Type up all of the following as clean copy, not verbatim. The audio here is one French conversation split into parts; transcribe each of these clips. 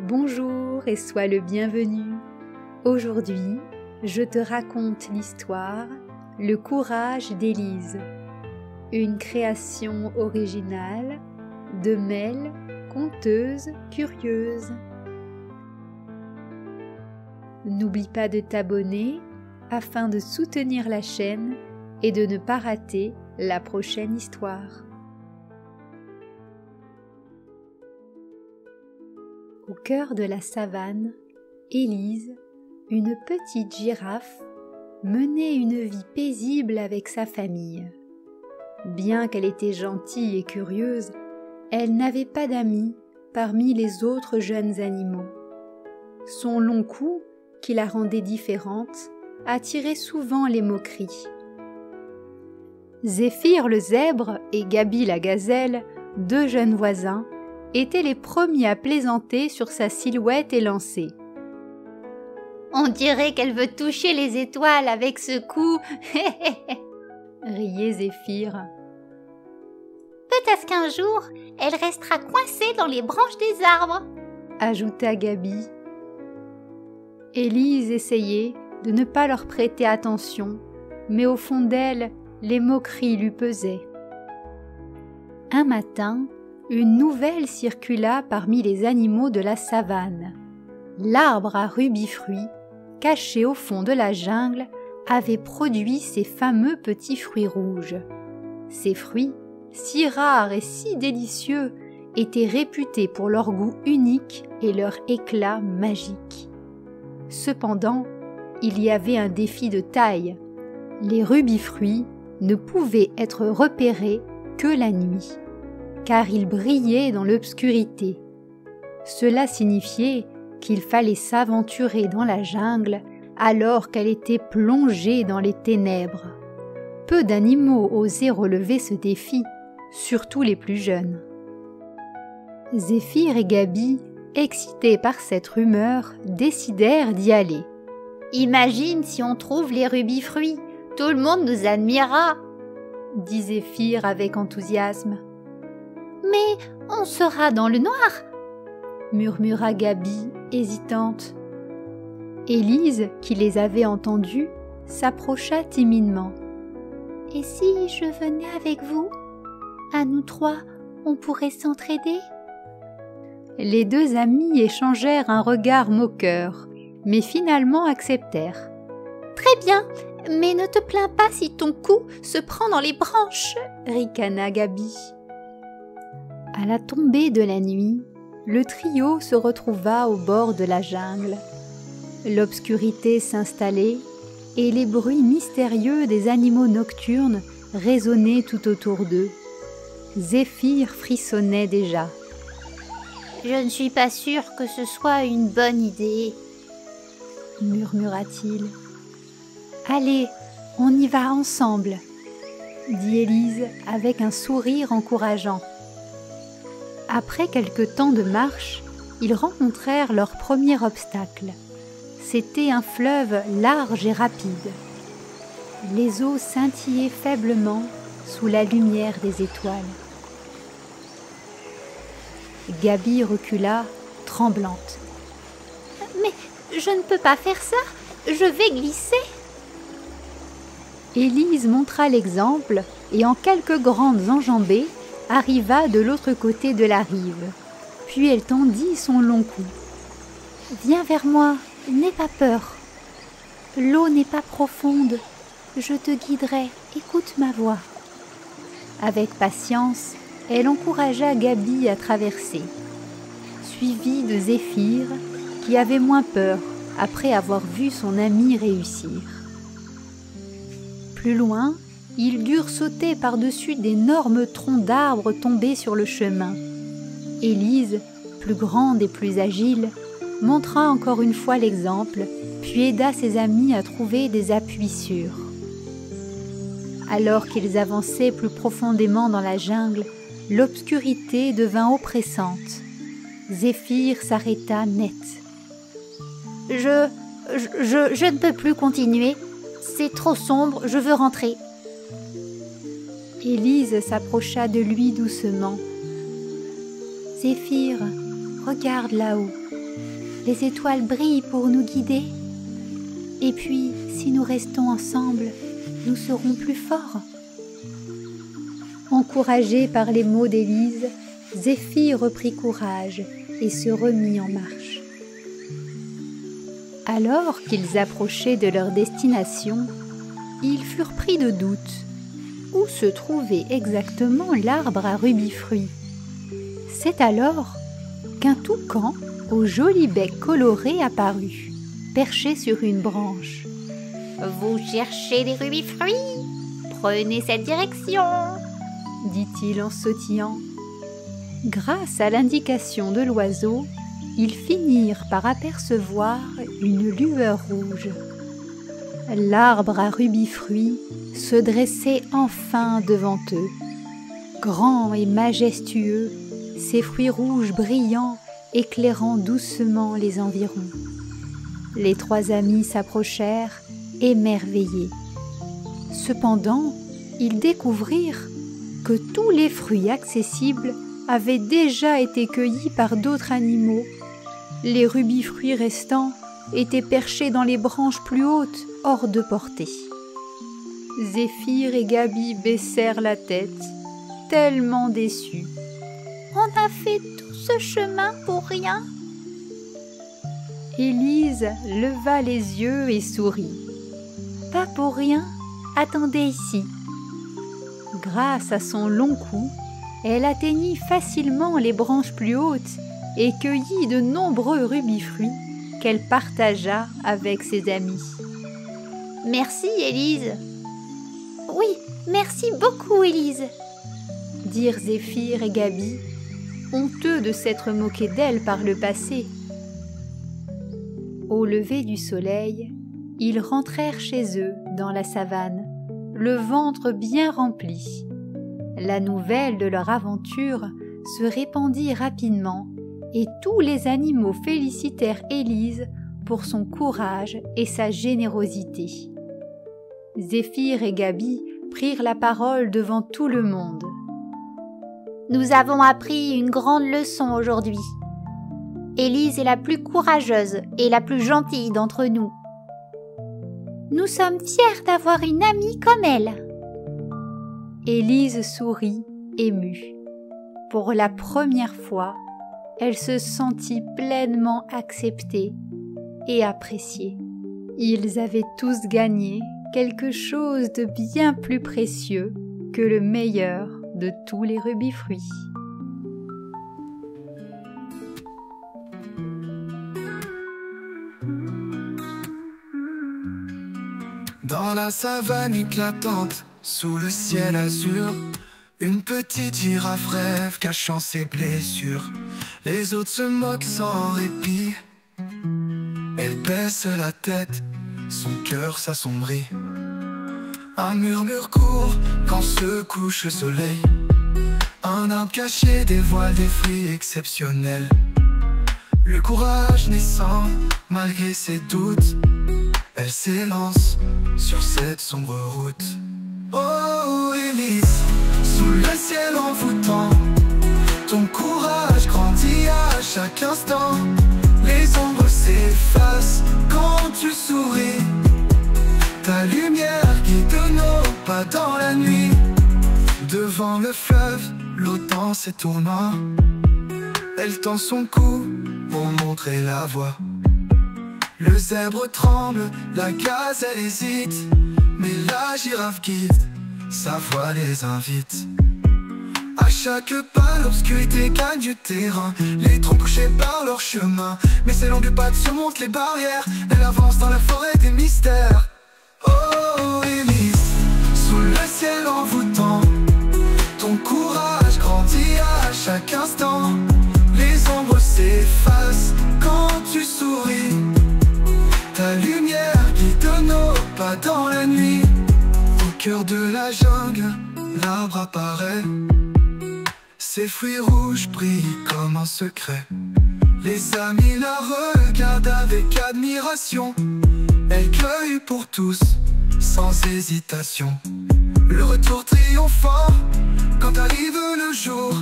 Bonjour et sois le bienvenu. Aujourd'hui, je te raconte l'histoire Le courage d'Élise, une création originale de Mel, conteuse curieuse. N'oublie pas de t'abonner afin de soutenir la chaîne et de ne pas rater la prochaine histoire. Au cœur de la savane, Élise, une petite girafe, menait une vie paisible avec sa famille. Bien qu'elle était gentille et curieuse, elle n'avait pas d'amis parmi les autres jeunes animaux. Son long cou, qui la rendait différente, attirait souvent les moqueries. Zéphyr le zèbre et Gaby la gazelle, deux jeunes voisins, étaient les premiers à plaisanter sur sa silhouette élancée. « On dirait qu'elle veut toucher les étoiles avec ce cou. » riait Zéphyr. « Peut-être qu'un jour, elle restera coincée dans les branches des arbres, » ajouta Gaby. Élise essayait de ne pas leur prêter attention, mais au fond d'elle, les moqueries lui pesaient. Un matin, une nouvelle circula parmi les animaux de la savane. L'arbre à rubis-fruits, caché au fond de la jungle, avait produit ces fameux petits fruits rouges. Ces fruits, si rares et si délicieux, étaient réputés pour leur goût unique et leur éclat magique. Cependant, il y avait un défi de taille. Les rubis-fruits ne pouvaient être repérés que la nuit, car ils brillaient dans l'obscurité. Cela signifiait qu'il fallait s'aventurer dans la jungle alors qu'elle était plongée dans les ténèbres. Peu d'animaux osaient relever ce défi, surtout les plus jeunes. Zéphyr et Gaby, excités par cette rumeur, décidèrent d'y aller. « Imagine si on trouve les rubis-fruits, tout le monde nous admirera !» dit Zéphyr avec enthousiasme. « Mais on sera dans le noir !» murmura Gaby, hésitante. Élise, qui les avait entendus, s'approcha timidement. « Et si je venais avec vous? À nous trois, on pourrait s'entraider ?» Les deux amis échangèrent un regard moqueur, mais finalement acceptèrent. « Très bien, mais ne te plains pas si ton cou se prend dans les branches !» ricana Gaby. À la tombée de la nuit, le trio se retrouva au bord de la jungle. L'obscurité s'installait et les bruits mystérieux des animaux nocturnes résonnaient tout autour d'eux. Zéphyr frissonnait déjà. « Je ne suis pas sûre que ce soit une bonne idée, » murmura-t-il. « Allez, on y va ensemble, » dit Élise avec un sourire encourageant. Après quelque temps de marche, ils rencontrèrent leur premier obstacle. C'était un fleuve large et rapide. Les eaux scintillaient faiblement sous la lumière des étoiles. Gaby recula, tremblante. « Mais je ne peux pas faire ça, je vais glisser !» Élise montra l'exemple et en quelques grandes enjambées, arriva de l'autre côté de la rive. Puis elle tendit son long cou. « Viens vers moi, n'aie pas peur. L'eau n'est pas profonde, je te guiderai, écoute ma voix. » Avec patience, elle encouragea Gaby à traverser, suivie de Zéphyr, qui avait moins peur après avoir vu son ami réussir. Plus loin, ils durent sauter par-dessus d'énormes troncs d'arbres tombés sur le chemin. Élise, plus grande et plus agile, montra encore une fois l'exemple, puis aida ses amis à trouver des appuis sûrs. Alors qu'ils avançaient plus profondément dans la jungle, l'obscurité devint oppressante. Zéphyr s'arrêta net. « Je ne peux plus continuer, c'est trop sombre, je veux rentrer. » Élise s'approcha de lui doucement. « Zéphyr, regarde là-haut, les étoiles brillent pour nous guider. Et puis, si nous restons ensemble, nous serons plus forts. » Encouragé par les mots d'Élise, Zéphyr reprit courage et se remit en marche. Alors qu'ils approchaient de leur destination, ils furent pris de doute. Où se trouvait exactement l'arbre à rubis-fruits? C'est alors qu'un toucan au joli bec coloré apparut, perché sur une branche. « Vous cherchez des rubis-fruits? Prenez cette direction !» dit-il en sautillant. Grâce à l'indication de l'oiseau, ils finirent par apercevoir une lueur rouge. L'arbre à rubis-fruits se dressait enfin devant eux. Grand et majestueux, ses fruits rouges brillants éclairant doucement les environs. Les trois amis s'approchèrent, émerveillés. Cependant, ils découvrirent que tous les fruits accessibles avaient déjà été cueillis par d'autres animaux. Les rubis-fruits restants étaient perchés dans les branches plus hautes, hors de portée. Zéphyr et Gaby baissèrent la tête, tellement déçus. « On a fait tout ce chemin pour rien !» Élise leva les yeux et sourit. « Pas pour rien, attendez ici. » Grâce à son long cou, elle atteignit facilement les branches plus hautes et cueillit de nombreux rubis-fruits qu'elle partagea avec ses amis. « Merci, Élise !»« Oui, merci beaucoup, Élise !» dirent Zéphyr et Gaby, honteux de s'être moqués d'elle par le passé. Au lever du soleil, ils rentrèrent chez eux dans la savane, le ventre bien rempli. La nouvelle de leur aventure se répandit rapidement et tous les animaux félicitèrent Élise pour son courage et sa générosité. Zéphyr et Gaby prirent la parole devant tout le monde. « Nous avons appris une grande leçon aujourd'hui. Élise est la plus courageuse et la plus gentille d'entre nous. Nous sommes fiers d'avoir une amie comme elle. » Élise sourit, émue. Pour la première fois, elle se sentit pleinement acceptée et appréciée. Ils avaient tous gagné quelque chose de bien plus précieux que le meilleur de tous les rubis-fruits. Dans la savane éclatante, sous le ciel azur, une petite girafe rêve cachant ses blessures. Les autres se moquent sans répit. Elle baisse la tête, son cœur s'assombrit. Un murmure court quand se couche le soleil. Un arbre caché dévoile des fruits exceptionnels. Le courage naissant malgré ses doutes, elle s'élance sur cette sombre route. Oh Élise, sous le ciel envoûtant, ton courage grandit à chaque instant. Les ombres s'effacent quand tu souris. Ta lumière guide nos pas dans la nuit. Devant le fleuve, l'eau dans ses tourments. Elle tend son cou pour montrer la voie. Le zèbre tremble, la gazelle hésite, mais la girafe guide, sa voix les invite. À chaque pas, l'obscurité gagne du terrain. Les troncs couchés par leur chemin, mais ses longues pattes surmontent les barrières. Elle avance dans la forêt des mystères. Oh Élise, sous le ciel envoûtant, ton courage grandit à chaque instant. Les ombres s'effacent quand tu souris. Ta lumière guide nos pas dans la nuit. Au cœur de la jungle, l'arbre apparaît. Ses fruits rouges brillent comme un secret. Les amis la regardent avec admiration. Elle cueille pour tous, sans hésitation. Le retour triomphant, quand arrive le jour.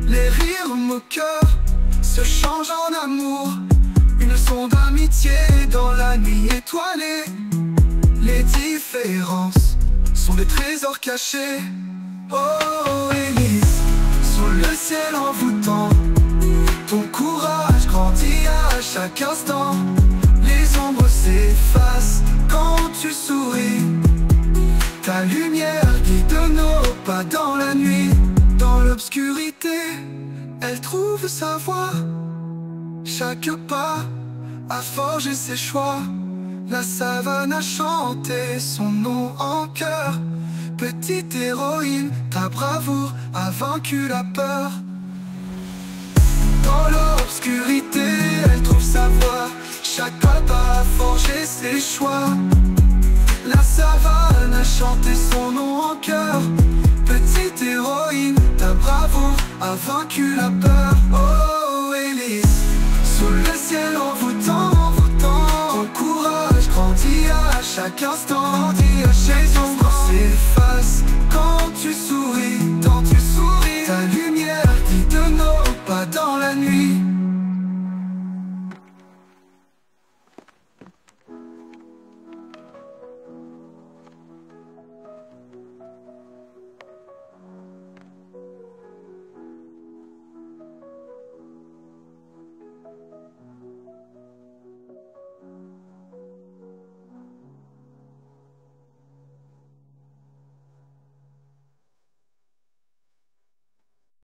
Les rires moqueurs se changent en amour. Une leçon d'amitié dans la nuit étoilée. Les différences sont des trésors cachés. Oh Élise, sous le ciel envoûtant, ton courage grandit à chaque instant. Les ombres s'effacent quand tu souris. Ta lumière guide nos pas dans la nuit. Dans l'obscurité, elle trouve sa voie. Chaque pas a forgé ses choix. La savane a chanté son nom en chœur. Petite héroïne, ta bravoure a vaincu la peur. Dans l'obscurité, elle trouve sa voie. Chaque pas a forgé ses choix. La savane a chanté son nom en chœur. Petite héroïne, ta bravoure a vaincu la peur. Oh Élise, sous le ciel envoûtant, ton courage grandit à chaque instant.